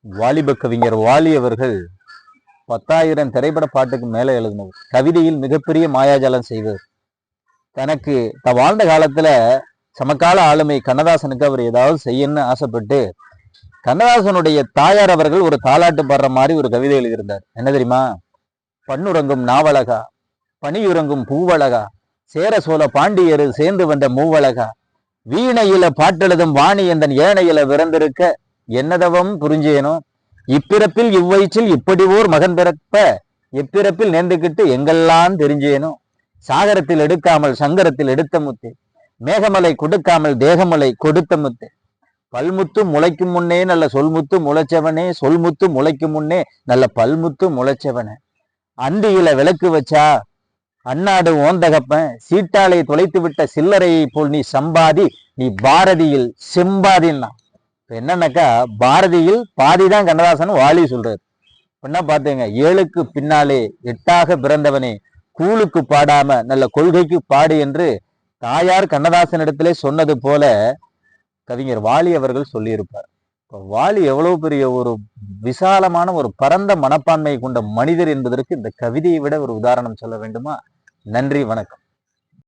வாலிப கவிஞர் வாலி அவர்கள் 10,000 திரைப்பட பாட்டுக்கு மேல எழுதினவர். கவிதையில் மிகப்பெரிய மாயாஜாலம் செய்வர். தனக்கு வாழ்ந்த காலத்துல சமகால ஆளுமை கண்ணதாசனுக்கு அவர் ஏதாவது செய்யணும்னு ஆசைப்பட்டு கண்ணதாசனுடைய தாயார் அவர்கள் ஒரு தாலாட்டு பாடுற மாதிரி ஒரு கவிதை எழுதியிருந்தார். என்ன தெரியுமா? பண்ணுறங்கும் நாவலகா, பனியுறங்கும் பூவழகா, சேர சோழ பாண்டியரு சேர்ந்து வந்த மூவழகா, வீணையில பாட்டெழுதும் வாணி எந்தன் ஏனையில விறந்திருக்க என்னதவம் புரிஞ்சேனோ, இப்பிறப்பில் இவ்வயிற்றில் இப்படி ஓர் மகன் பிறப்ப எப்பிறப்பில் நேர்ந்துகிட்டு எங்கெல்லாம் தெரிஞ்சேனோ, சாகரத்தில் எடுக்காமல் சங்கரத்தில் எடுத்த முத்து, மேகமலை கொடுக்காமல் தேகமலை கொடுத்த முத்து, பல்முத்து முளைக்கும் முன்னே நல்ல சொல்முத்து முளைச்சவனே, சொல்முத்து முளைக்கும் முன்னே நல்ல பல்முத்து முளைச்சவனே, அந்தியில விளக்கு வச்சா அன்னாடு ஓந்தகப்பன், சீட்டாலை தொலைத்து விட்ட சில்லறையை போல் நீ சம்பாதி, நீ பாரதியில் செம்பாதின்னா. என்னன்னாக்கா பாரதியில் பாதிதான் கண்ணதாசன் வாலி சொல்றாரு. என்ன பாத்துங்க, 7க்கு பின்னாலே 8ஆக பிறந்தவனே, கூழுக்கு பாடாம நல்ல கொள்கைக்கு பாடு என்று தாயார் கண்ணதாசன் இடத்திலே சொன்னது போல கவிஞர் வாலி அவர்கள் சொல்லியிருப்பார். வாலி எவ்வளவு பெரிய ஒரு விசாலமான ஒரு பரந்த மனப்பான்மை கொண்ட மனிதர் என்பதற்கு இந்த கவிதையை விட ஒரு உதாரணம் சொல்ல வேண்டுமா? நன்றி, வணக்கம்.